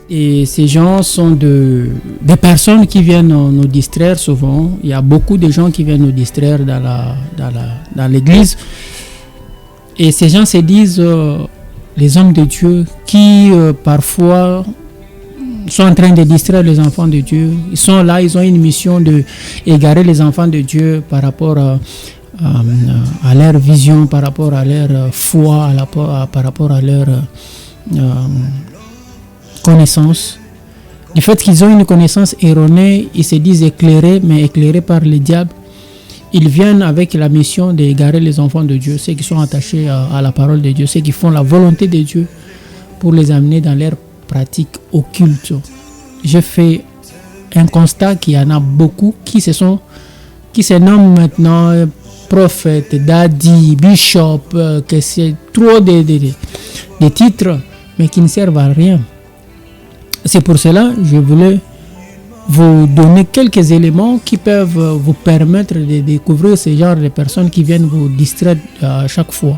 Et ces gens sont des personnes qui viennent nous distraire souvent. Il y a beaucoup de gens qui viennent nous distraire dans l'église. Et ces gens se disent les hommes de Dieu qui parfois sont en train de distraire les enfants de Dieu. Ils sont là, ils ont une mission de égarer les enfants de Dieu par rapport à leur vision, par rapport à leur foi, par rapport à leur connaissance. Du fait qu'ils ont une connaissance erronée, ils se disent éclairés, mais éclairés par le diable. Ils viennent avec la mission d'égarer les enfants de Dieu, ceux qui sont attachés à la parole de Dieu, ceux qui font la volonté de Dieu, pour les amener dans leur pratique occulte. J'ai fait un constat qu'il y en a beaucoup qui se nomment maintenant prophète, daddy, bishop, que c'est trop de titres, mais qui ne servent à rien. C'est pour cela que je voulais vous donner quelques éléments qui peuvent vous permettre de découvrir ce genre de personnes qui viennent vous distraire à chaque fois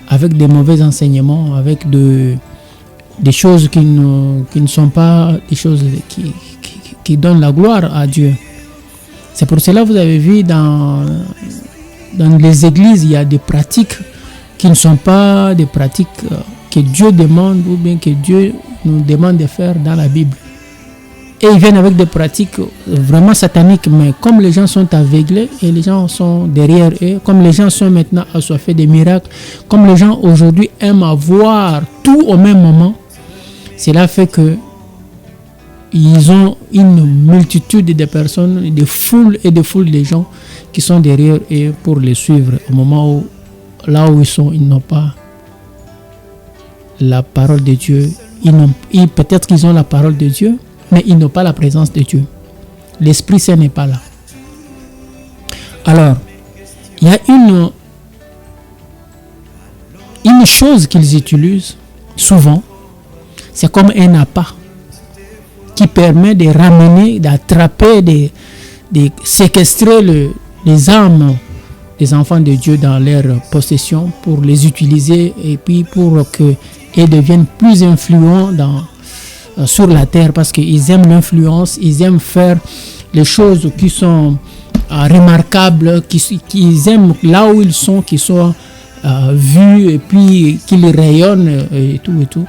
avec des mauvais enseignements, avec des choses qui ne sont pas des choses qui donnent la gloire à Dieu. C'est pour cela que vous avez vu dans les églises, il y a des pratiques qui ne sont pas des pratiques que Dieu demande ou bien que Dieu nous demande de faire dans la Bible. Et ils viennent avec des pratiques vraiment sataniques, mais comme les gens sont aveuglés et les gens sont derrière eux, comme les gens sont maintenant assoiffés des miracles, comme les gens aujourd'hui aiment avoir tout au même moment, cela fait que ils ont une multitude de personnes, des foules et des foules de gens qui sont derrière eux pour les suivre. Au moment où, là où ils sont, ils n'ont pas la parole de Dieu. Peut-être qu'ils ont la parole de Dieu, mais ils n'ont pas la présence de Dieu. L'Esprit Saint n'est pas là. Alors, il y a une chose qu'ils utilisent souvent, c'est comme un appât qui permet de ramener, d'attraper, de séquestrer les âmes des enfants de Dieu dans leur possession pour les utiliser et puis pour qu'ils deviennent plus influents sur la terre, parce qu'ils aiment l'influence, ils aiment faire les choses qui sont remarquables, qu'ils aiment là où ils sont, qu'ils soient vus et puis qu'ils rayonnent et tout et tout.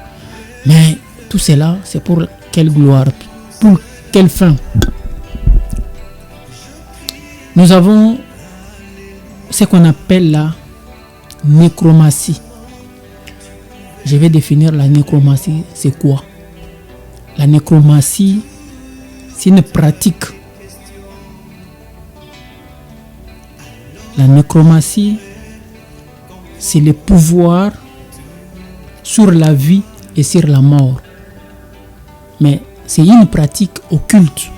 Mais tout cela, c'est pour quelle gloire, pour quelle fin? Nous avons ce qu'on appelle la nécromancie. Je vais définir la nécromancie, c'est quoi? La nécromancie, c'est une pratique. La nécromancie, c'est le pouvoir sur la vie et sur la mort. Mais c'est une pratique occulte.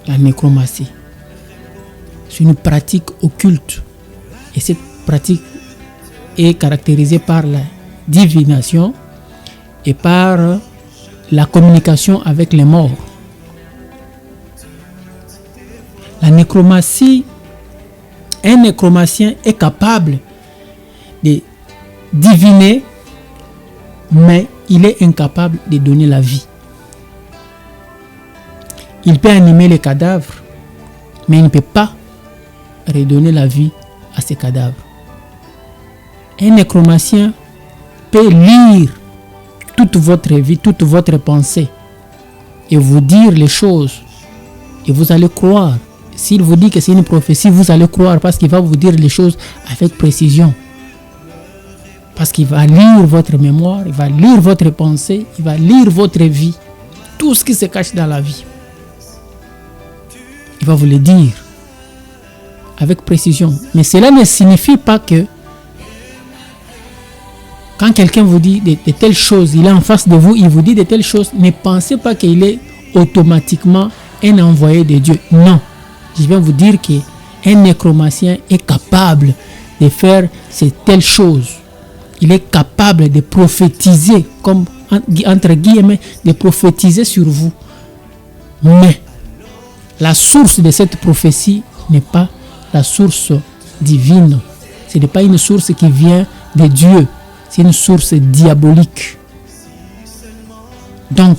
La nécromancie, c'est une pratique occulte. Et cette pratique est caractérisée par la divination et par la communication avec les morts. La nécromancie, un nécromancien est capable de diviner, mais il est incapable de donner la vie. Il peut animer les cadavres, mais il ne peut pas redonner la vie à ces cadavres. Un nécromancien peut lire toute votre vie, toute votre pensée et vous dire les choses et vous allez croire. S'il vous dit que c'est une prophétie, vous allez croire parce qu'il va vous dire les choses avec précision. Parce qu'il va lire votre mémoire, il va lire votre pensée, il va lire votre vie. Tout ce qui se cache dans la vie. Il va vous le dire avec précision. Mais cela ne signifie pas que quand quelqu'un vous dit de telles choses, il est en face de vous, il vous dit de telles choses, ne pensez pas qu'il est automatiquement un envoyé de Dieu. Non. Je viens vous dire qu'un nécromancien est capable de faire ces telles choses. Il est capable de prophétiser, comme entre guillemets, de prophétiser sur vous. Mais la source de cette prophétie n'est pas la source divine. Ce n'est pas une source qui vient de Dieu. C'est une source diabolique. Donc,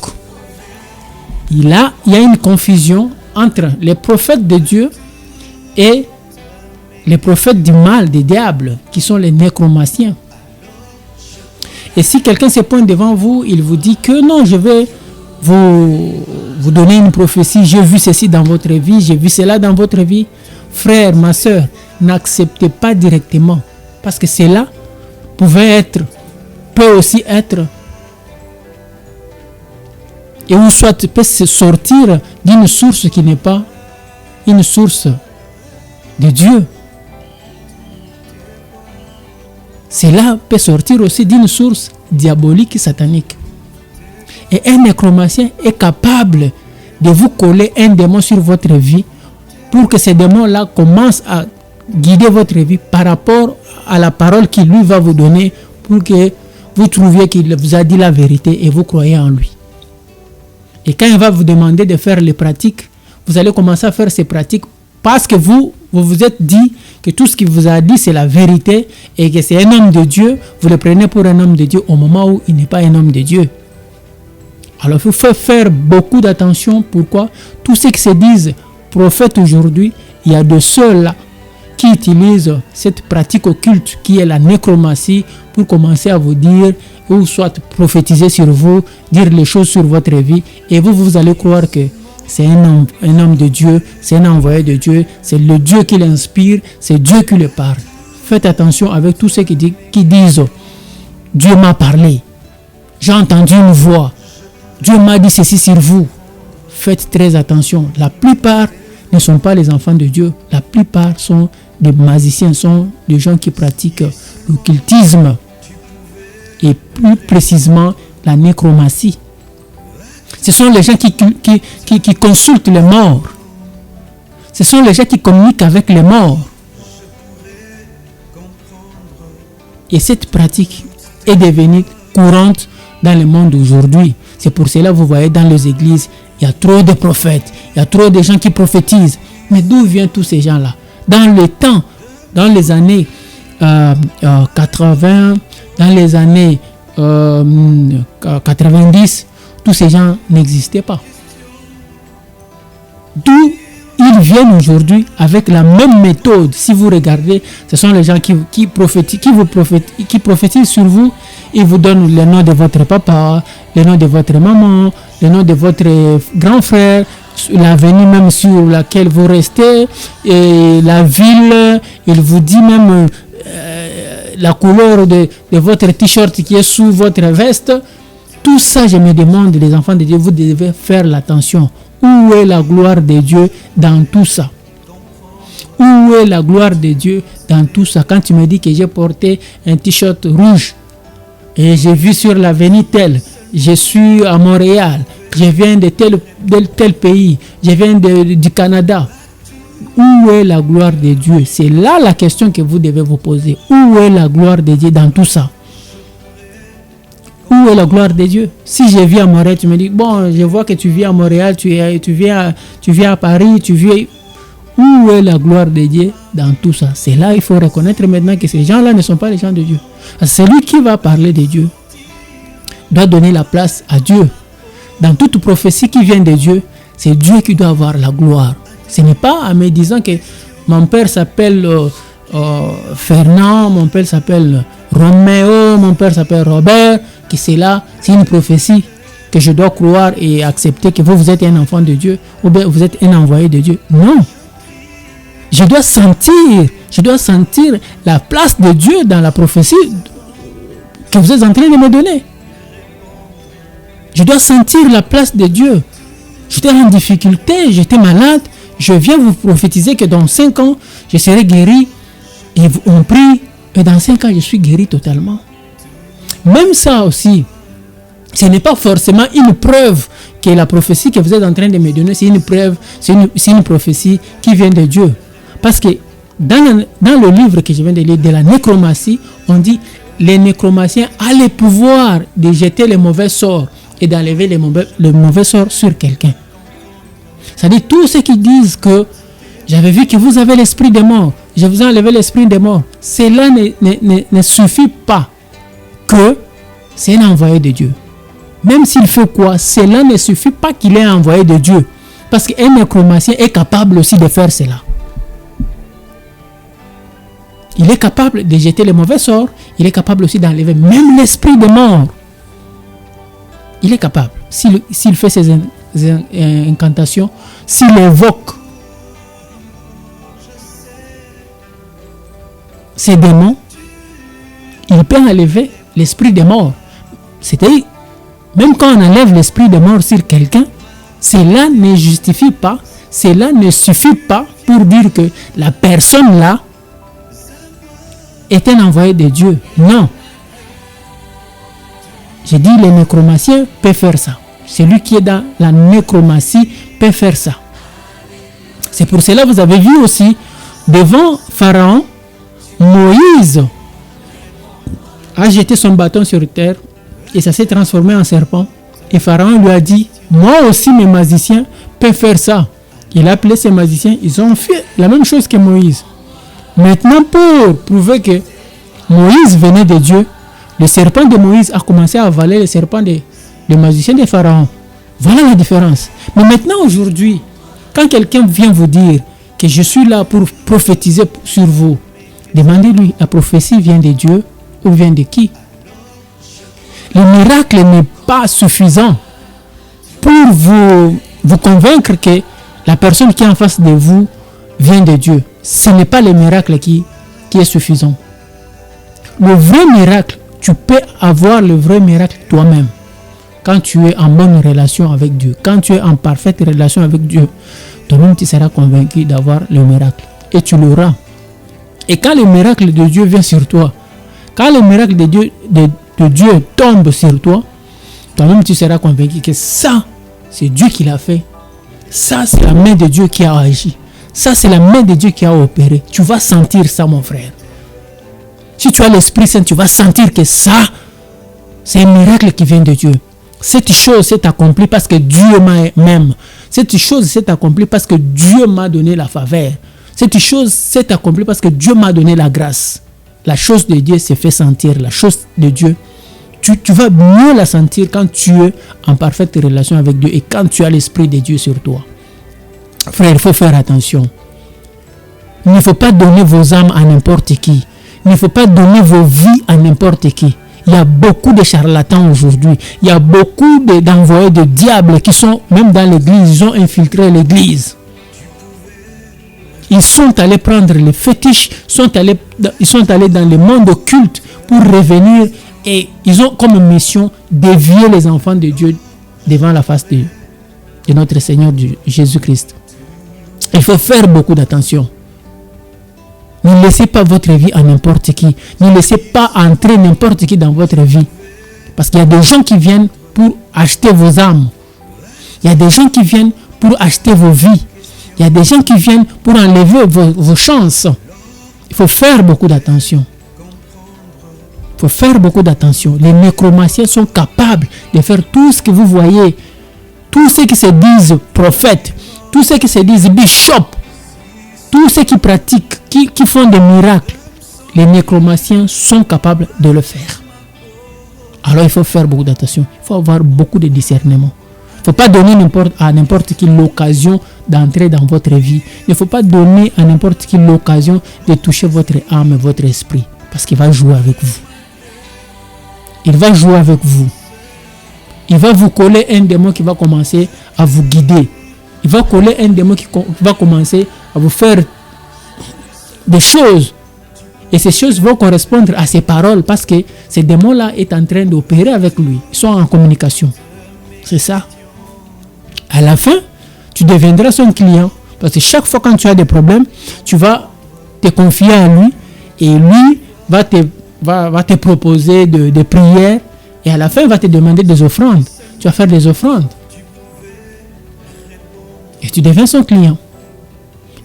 il y a une confusion entre les prophètes de Dieu et les prophètes du mal, des diables, qui sont les nécromanciens. Et si quelqu'un se pointe devant vous, il vous dit que non, je vais vous donner une prophétie, j'ai vu ceci dans votre vie, j'ai vu cela dans votre vie. Frère, ma soeur, n'acceptez pas directement, parce que cela peut aussi être, et ou soit peut se sortir d'une source qui n'est pas une source de Dieu. Cela peut sortir aussi d'une source diabolique et satanique. Et un nécromancien est capable de vous coller un démon sur votre vie pour que ce démon-là commence à guider votre vie par rapport à la parole qu'il lui va vous donner pour que vous trouviez qu'il vous a dit la vérité et vous croyez en lui. Et quand il va vous demander de faire les pratiques, vous allez commencer à faire ces pratiques parce que vous vous êtes dit que tout ce qu'il vous a dit c'est la vérité et que c'est un homme de Dieu. Vous le prenez pour un homme de Dieu au moment où il n'est pas un homme de Dieu. Alors il faut faire beaucoup d'attention. Pourquoi? Tous ceux qui se disent prophètes aujourd'hui, il y a de ceux-là qui utilisent cette pratique occulte qui est la nécromancie pour commencer à vous dire ou soit prophétiser sur vous, dire les choses sur votre vie et vous allez croire que c'est un homme de Dieu, c'est un envoyé de Dieu, c'est le Dieu qui l'inspire, c'est Dieu qui le parle. Faites attention avec tous ceux qui disent Dieu m'a parlé, j'ai entendu une voix, Dieu m'a dit ceci sur vous. Faites très attention. La plupart ne sont pas les enfants de Dieu. La plupart sont des magiciens, sont des gens qui pratiquent l'occultisme et plus précisément la nécromancie. Ce sont les gens qui consultent les morts. Ce sont les gens qui communiquent avec les morts. Et cette pratique est devenue courante dans le monde aujourd'hui. C'est pour cela que vous voyez dans les églises, il y a trop de prophètes, il y a trop de gens qui prophétisent. Mais d'où viennent tous ces gens-là? Dans le temps, dans les années 80, dans les années 90, tous ces gens n'existaient pas. D'où ils viennent aujourd'hui avec la même méthode. Si vous regardez, ce sont les gens qui prophétisent sur vous. Ils vous donnent le nom de votre papa, le nom de votre maman, le nom de votre grand frère, l'avenue même sur laquelle vous restez, et la ville. Il vous dit même la couleur de votre t-shirt qui est sous votre veste. Tout ça, je me demande, les enfants de Dieu, vous devez faire l'attention. Où est la gloire de Dieu dans tout ça? Où est la gloire de Dieu dans tout ça? Quand tu me dis que j'ai porté un t-shirt rouge et j'ai vu sur l'avenue tel, je suis à Montréal, je viens de tel pays, je viens du Canada. Où est la gloire de Dieu? C'est là la question que vous devez vous poser. Où est la gloire de Dieu dans tout ça? Où est la gloire de Dieu? Si je vis à Montréal, tu me dis, bon, je vois que tu vis à Montréal, tu viens à Paris, où est la gloire de Dieu dans tout ça? C'est là il faut reconnaître maintenant que ces gens-là ne sont pas les gens de Dieu. Celui qui va parler de Dieu doit donner la place à Dieu. Dans toute prophétie qui vient de Dieu, c'est Dieu qui doit avoir la gloire. Ce n'est pas en me disant que mon père s'appelle Fernand, mon père s'appelle Roméo, mon père s'appelle Robert, que c'est là, c'est une prophétie que je dois croire et accepter que vous êtes un enfant de Dieu ou bien vous êtes un envoyé de Dieu. Non. Je dois sentir la place de Dieu dans la prophétie que vous êtes en train de me donner. Je dois sentir la place de Dieu. J'étais en difficulté, j'étais malade, je viens vous prophétiser que dans 5 ans, je serai guéri. Et on prie, et dans 5 ans, je suis guéri totalement. Même ça aussi, ce n'est pas forcément une preuve que la prophétie que vous êtes en train de me donner, c'est une preuve, c'est une prophétie qui vient de Dieu. Parce que dans le livre que je viens de lire, de la nécromancie, on dit les nécromanciens ont le pouvoir de jeter les mauvais sorts et d'enlever les mauvais sorts sur quelqu'un. C'est-à-dire tous ceux qui disent que j'avais vu que vous avez l'esprit des morts, je vous ai enlevé l'esprit des morts, cela ne suffit pas que c'est un envoyé de Dieu. même s'il fait quoi, cela ne suffit pas qu'il est envoyé de Dieu. Parce qu'un nécromancien est capable aussi de faire cela. Il est capable de jeter les mauvais sorts. Il est capable aussi d'enlever même l'esprit de mort. Il est capable. S'il fait ses incantations, s'il évoque ces démons, il peut enlever l'esprit de mort. C'est-à-dire, même quand on enlève l'esprit de mort sur quelqu'un, cela ne justifie pas, cela ne suffit pas pour dire que la personne là est un envoyé de Dieu. Non. J'ai dit, les nécromanciens peuvent faire ça. Celui qui est dans la nécromancie peut faire ça. C'est pour cela que vous avez vu aussi, devant Pharaon, Moïse a jeté son bâton sur terre et ça s'est transformé en serpent. Et Pharaon lui a dit, moi aussi mes magiciens peuvent faire ça. Il a appelé ses magiciens, ils ont fait la même chose que Moïse. Maintenant, pour prouver que Moïse venait de Dieu, le serpent de Moïse a commencé à avaler le serpent des magiciens de Pharaon. Voilà la différence. Mais maintenant, aujourd'hui, quand quelqu'un vient vous dire que je suis là pour prophétiser sur vous, demandez-lui, la prophétie vient de Dieu ou vient de qui? Le miracle n'est pas suffisant pour vous convaincre que la personne qui est en face de vous vient de Dieu. Ce n'est pas le miracle qui est suffisant. Le vrai miracle, tu peux avoir le vrai miracle toi-même. Quand tu es en bonne relation avec Dieu, quand tu es en parfaite relation avec Dieu, toi-même tu seras convaincu d'avoir le miracle. Et tu l'auras. Et quand le miracle de Dieu vient sur toi, quand le miracle de Dieu tombe sur toi, toi-même tu seras convaincu que ça, c'est Dieu qui l'a fait. Ça, c'est la main de Dieu qui a agi. Ça, c'est la main de Dieu qui a opéré. Tu vas sentir ça, mon frère. Si tu as l'Esprit Saint, tu vas sentir que ça, c'est un miracle qui vient de Dieu. Cette chose s'est accomplie parce que Dieu m'aime. Cette chose s'est accomplie parce que Dieu m'a donné la faveur. Cette chose s'est accomplie parce que Dieu m'a donné la grâce. La chose de Dieu s'est fait sentir. La chose de Dieu, tu vas mieux la sentir quand tu es en parfaite relation avec Dieu et quand tu as l'Esprit de Dieu sur toi. Frère, il faut faire attention. Il ne faut pas donner vos âmes à n'importe qui. Il ne faut pas donner vos vies à n'importe qui. Il y a beaucoup de charlatans aujourd'hui. Il y a beaucoup d'envoyés de diables qui sont même dans l'église. Ils ont infiltré l'église. Ils sont allés prendre les fétiches. Ils sont allés dans le monde occulte pour revenir. Et ils ont comme mission dévier les enfants de Dieu devant la face de notre Seigneur Jésus-Christ. Il faut faire beaucoup d'attention. Ne laissez pas votre vie à n'importe qui. Ne laissez pas entrer n'importe qui dans votre vie. Parce qu'il y a des gens qui viennent pour acheter vos âmes. Il y a des gens qui viennent pour acheter vos vies. Il y a des gens qui viennent pour enlever vos chances. Il faut faire beaucoup d'attention. Il faut faire beaucoup d'attention. Les nécromanciens sont capables de faire tout ce que vous voyez. Tous ceux qui se disent prophètes, tous ceux qui se disent bishops, tous ceux qui pratiquent, qui font des miracles, les nécromanciens sont capables de le faire. Alors il faut faire beaucoup d'attention. Il faut avoir beaucoup de discernement. Il ne faut pas donner à n'importe qui l'occasion d'entrer dans votre vie. Il ne faut pas donner à n'importe qui l'occasion de toucher votre âme et votre esprit. Parce qu'il va jouer avec vous. Il va jouer avec vous. Il va vous coller un démon qui va commencer à vous guider. Il va coller un démon qui va commencer à vous faire des choses. Et ces choses vont correspondre à ses paroles parce que ce démon-là est en train d'opérer avec lui. Ils sont en communication. C'est ça. À la fin, tu deviendras son client. Parce que chaque fois quand tu as des problèmes, tu vas te confier à lui. Et lui va te proposer des prières. Et à la fin, il va te demander des offrandes. Tu vas faire des offrandes. Et tu deviens son client.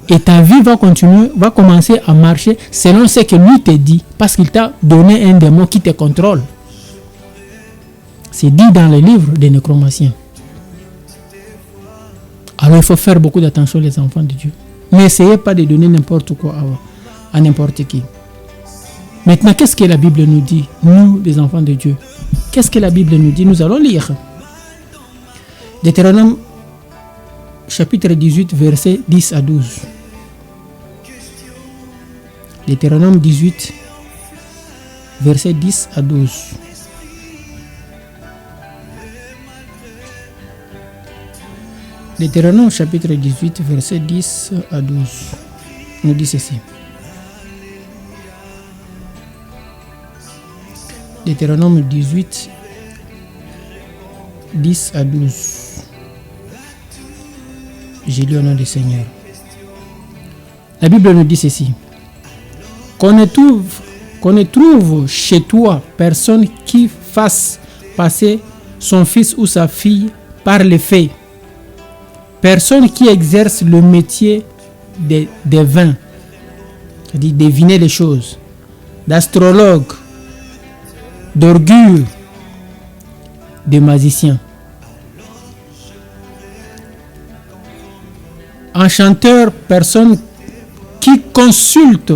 Et ta vie va commencer à marcher selon ce que lui te dit. Parce qu'il t'a donné un démon qui te contrôle. C'est dit dans le livre des nécromanciens. Alors il faut faire beaucoup d'attention les enfants de Dieu. N'essayez pas de donner n'importe quoi à n'importe qui. Maintenant, qu'est-ce que la Bible nous dit, nous les enfants de Dieu? Qu'est-ce que la Bible nous dit? Nous allons lire Deutéronome chapitre 18, versets 10 à 12. Deutéronome 18, versets 10 à 12. Deutéronome chapitre 18, versets 10 à 12. Nous dit ceci. Deutéronome 18, 10 à 12. J'ai lu au nom du Seigneur. La Bible nous dit ceci. Qu'on ne trouve chez toi personne qui fasse passer son fils ou sa fille par les faits. Personne qui exerce le métier des devins, c'est-à-dire deviner les choses, d'astrologue, d'orgueil, de magicien. Enchanteur, personne qui consulte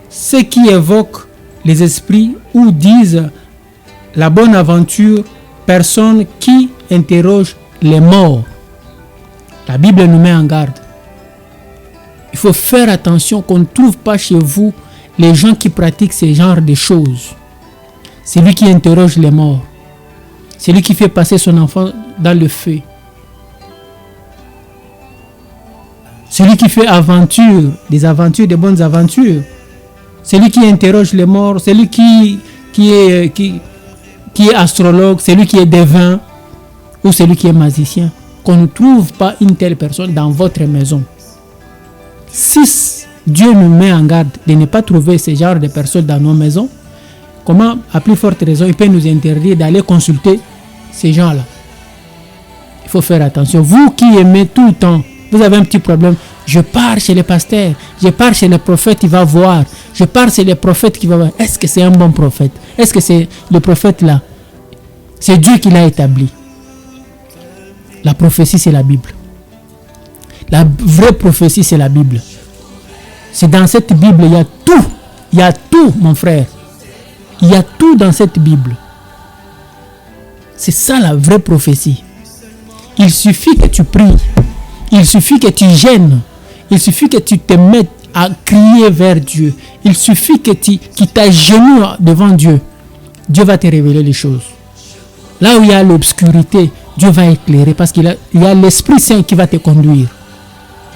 ceux qui évoquent les esprits ou disent la bonne aventure, personne qui interroge les morts. La Bible nous met en garde. Il faut faire attention qu'on ne trouve pas chez vous les gens qui pratiquent ce genre de choses. Celui qui interroge les morts. Celui qui fait passer son enfant dans le feu. Celui qui fait des bonnes aventures. Celui qui interroge les morts. Celui qui est astrologue. Celui qui est devin. Ou celui qui est magicien. Qu'on ne trouve pas une telle personne dans votre maison. Si Dieu nous met en garde de ne pas trouver ce genre de personnes dans nos maisons, comment, à plus forte raison, il peut nous interdire d'aller consulter ces gens-là. Il faut faire attention. Vous qui aimez tout le temps, vous avez un petit problème. Je pars chez les pasteurs, je pars chez le prophète, il va voir. Je pars chez les prophètes qui va voir. Est-ce que c'est un bon prophète? Est-ce que c'est le prophète là? C'est Dieu qui l'a établi. La prophétie, c'est la Bible. La vraie prophétie, c'est la Bible. C'est dans cette Bible, il y a tout. Il y a tout, mon frère. Il y a tout dans cette Bible. C'est ça la vraie prophétie. Il suffit que tu pries. Il suffit que tu gênes. Il suffit que tu te mettes à crier vers Dieu. Il suffit que tu t'agenouilles devant Dieu. Dieu va te révéler les choses. Là où il y a l'obscurité, Dieu va éclairer parce qu'il y a l'Esprit Saint qui va te conduire.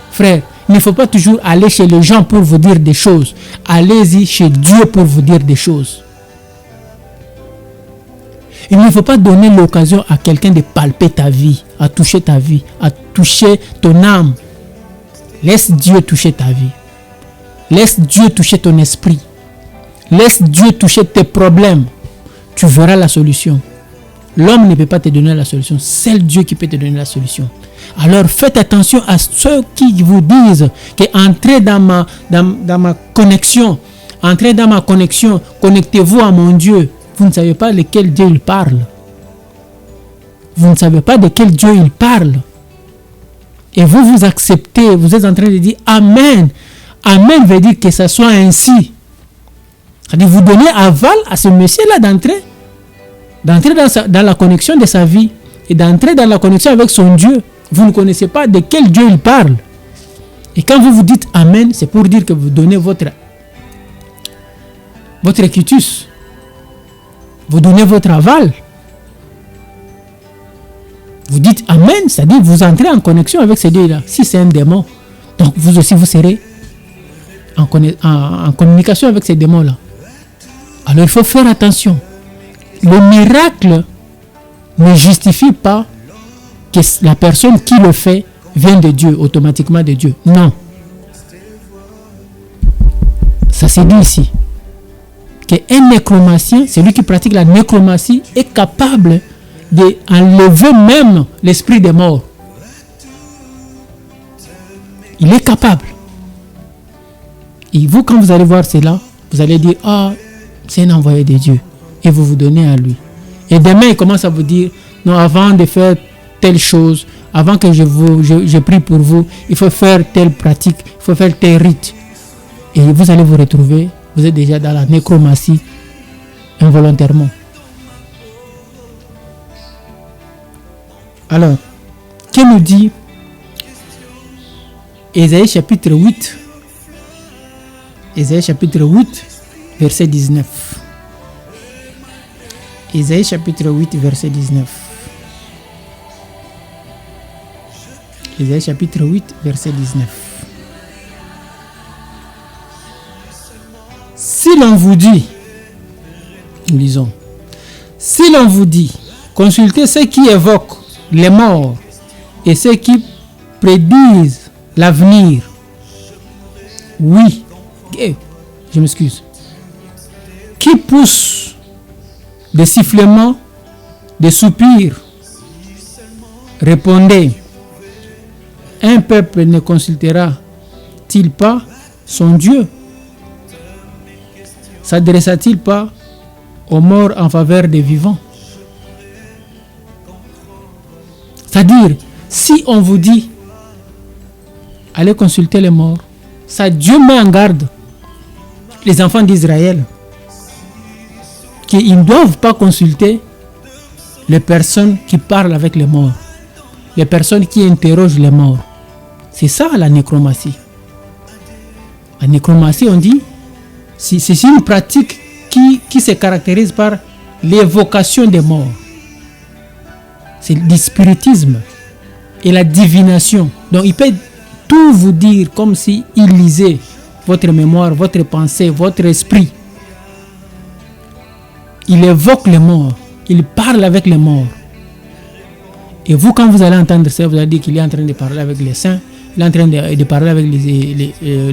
Frère, il ne faut pas toujours aller chez les gens pour vous dire des choses. Allez-y chez Dieu pour vous dire des choses. Il ne faut pas donner l'occasion à quelqu'un de palper ta vie, à toucher ton âme. Laisse Dieu toucher ta vie. Laisse Dieu toucher ton esprit. Laisse Dieu toucher tes problèmes. Tu verras la solution. L'homme ne peut pas te donner la solution. C'est Dieu qui peut te donner la solution. Alors faites attention à ceux qui vous disent que entrez dans ma connexion. Entrez dans ma connexion. Connectez-vous à mon Dieu. Vous ne savez pas de quel Dieu il parle. Vous ne savez pas de quel Dieu il parle. Et vous acceptez. Vous êtes en train de dire Amen. Amen veut dire que ça soit ainsi. C'est-à-dire vous donnez aval à ce monsieur-là d'entrer dans la connexion de sa vie et d'entrer dans la connexion avec son Dieu. Vous ne connaissez pas de quel Dieu il parle. Et quand vous dites Amen, c'est pour dire que vous donnez votre quitus. Vous donnez votre aval. Vous dites Amen, c'est-à-dire vous entrez en connexion avec ce Dieu-là. Si c'est un démon, donc vous aussi vous serez en communication avec ces démons-là. Alors il faut faire attention. Le miracle ne justifie pas que la personne qui le fait vient de Dieu, automatiquement de Dieu. Non. Ça c'est dit ici. Qu'un nécromancien, celui qui pratique la nécromancie, est capable d'enlever même l'esprit des morts. Il est capable. Et vous, quand vous allez voir cela, vous allez dire, c'est un envoyé de Dieu. Et vous vous donnez à lui. Et demain, il commence à vous dire, non, avant de faire telle chose, avant que je prie pour vous, il faut faire telle pratique, il faut faire tel rite. Et vous allez vous retrouver, vous êtes déjà dans la nécromancie involontairement. Alors, Que nous dit Ésaïe chapitre 8? Ésaïe chapitre 8, verset 19. Ésaïe chapitre 8, verset 19. Ésaïe chapitre 8, verset 19. Si l'on vous dit, nous lisons, si l'on vous dit, consultez ceux qui évoquent les morts et ceux qui prédisent l'avenir. Oui, je m'excuse. Qui pousse des sifflements, des soupirs? Répondez. Un peuple ne consultera-t-il pas son Dieu? S'adressa-t-il pas aux morts en faveur des vivants? C'est-à-dire, si on vous dit, allez consulter les morts, ça Dieu met en garde les enfants d'Israël qu'ils ne doivent pas consulter les personnes qui parlent avec les morts, les personnes qui interrogent les morts. C'est ça la nécromancie. La nécromancie, on dit, c'est une pratique qui se caractérise par l'évocation des morts. C'est le spiritisme et la divination. Donc il peut tout vous dire comme s'il lisait votre mémoire, votre pensée, votre esprit. Il évoque les morts. Il parle avec les morts. Et vous, quand vous allez entendre ça, vous allez dire qu'il est en train de parler avec les saints. Il est en train de parler avec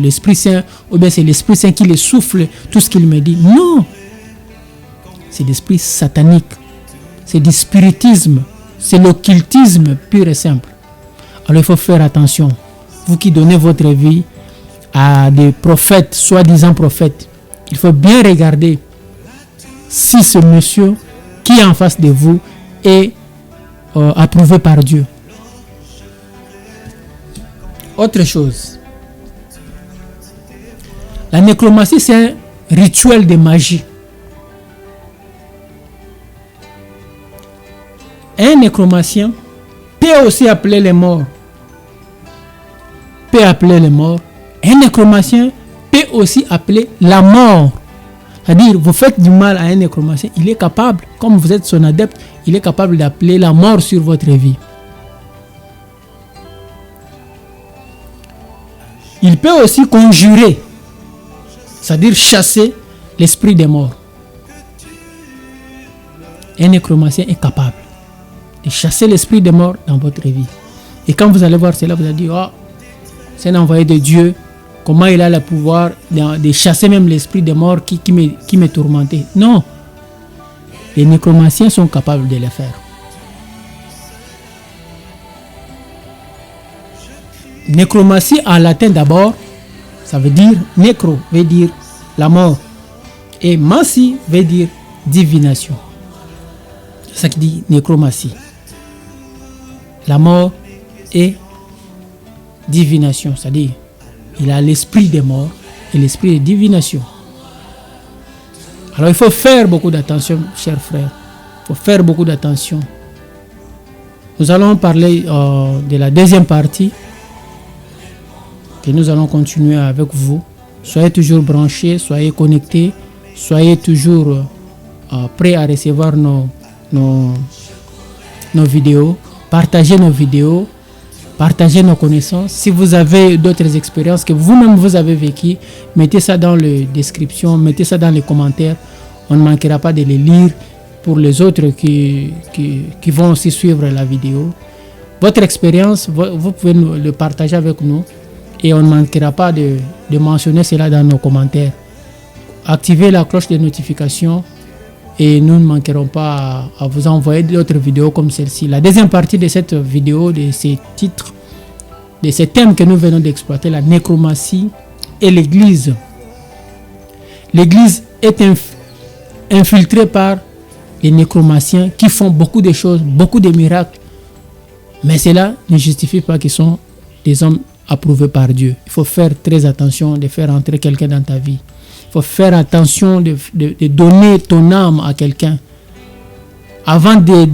l'Esprit Saint. Ou bien c'est l'Esprit Saint qui le souffle tout ce qu'il me dit. Non. C'est l'esprit satanique. C'est du spiritisme. C'est l'occultisme pur et simple. Alors il faut faire attention. Vous qui donnez votre vie à des prophètes, soi-disant prophètes, il faut bien regarder si ce monsieur qui est en face de vous est approuvé par Dieu. Autre chose. La nécromancie, c'est un rituel de magie. Un nécromancien peut aussi appeler les morts. Un nécromancien peut aussi appeler la mort. C'est-à-dire, vous faites du mal à un nécromancien, il est capable, comme vous êtes son adepte, il est capable d'appeler la mort sur votre vie. Il peut aussi conjurer, c'est-à-dire chasser l'esprit des morts. Un nécromancien est capable de chasser l'esprit des morts dans votre vie. Et quand vous allez voir cela, vous allez dire, oh, c'est un envoyé de Dieu. Comment il a le pouvoir de chasser même l'esprit des morts qui me tourmentait. Non. Les nécromanciens sont capables de le faire. Nécromancie en latin d'abord, ça veut dire, nécro veut dire la mort. Et mancie veut dire divination. C'est ça qui dit nécromancie. La mort et divination, c'est-à-dire il a l'esprit des morts et l'esprit de divination. Alors il faut faire beaucoup d'attention, chers frères. Il faut faire beaucoup d'attention. Nous allons parler de la deuxième partie que nous allons continuer avec vous. Soyez toujours branchés, soyez connectés, soyez toujours prêts à recevoir nos vidéos. Partagez nos vidéos. Partagez nos connaissances. Si vous avez d'autres expériences que vous-même vous avez vécues, mettez ça dans la description, mettez ça dans les commentaires. On ne manquera pas de les lire pour les autres qui vont aussi suivre la vidéo. Votre expérience, vous pouvez le partager avec nous et on ne manquera pas de mentionner cela dans nos commentaires. Activez la cloche de notification et nous ne manquerons pas à vous envoyer d'autres vidéos comme celle-ci. La deuxième partie de cette vidéo, de ces titres, de ces thèmes que nous venons d'exploiter, la nécromancie et l'Église. L'Église est infiltrée par les nécromanciens qui font beaucoup de choses, beaucoup de miracles. Mais cela ne justifie pas qu'ils sont des hommes approuvés par Dieu. Il faut faire très attention de faire entrer quelqu'un dans ta vie. Il faut faire attention de donner ton âme à quelqu'un. Avant de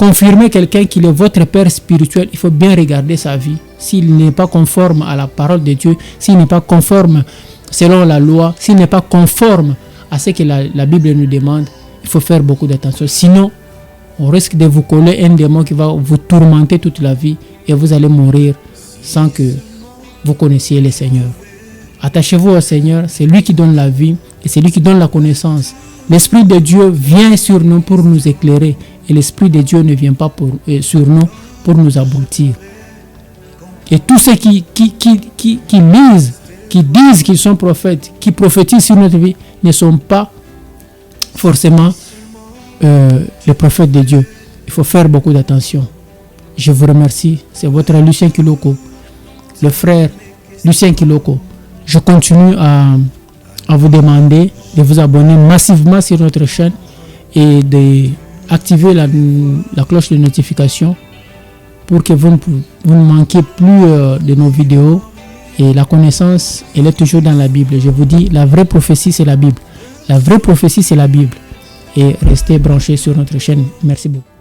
confirmer quelqu'un qu'il est votre père spirituel, il faut bien regarder sa vie. S'il n'est pas conforme à la parole de Dieu, s'il n'est pas conforme selon la loi, s'il n'est pas conforme à ce que la Bible nous demande, il faut faire beaucoup d'attention. Sinon, on risque de vous coller un démon qui va vous tourmenter toute la vie et vous allez mourir sans que vous connaissiez le Seigneur. Attachez-vous au Seigneur, c'est lui qui donne la vie et c'est lui qui donne la connaissance. L'Esprit de Dieu vient sur nous pour nous éclairer et l'Esprit de Dieu ne vient pas sur nous pour nous abrutir. Et tous ceux qui lisent, qui disent qu'ils sont prophètes, qui prophétisent sur notre vie, ne sont pas forcément les prophètes de Dieu. Il faut faire beaucoup d'attention. Je vous remercie. C'est votre Lucien Kiloko, le frère Lucien Kiloko. Je continue à vous demander de vous abonner massivement sur notre chaîne et d'activer la cloche de notification pour que vous ne manquiez plus de nos vidéos. Et la connaissance, elle est toujours dans la Bible. Je vous dis, la vraie prophétie, c'est la Bible. La vraie prophétie, c'est la Bible. Et restez branchés sur notre chaîne. Merci beaucoup.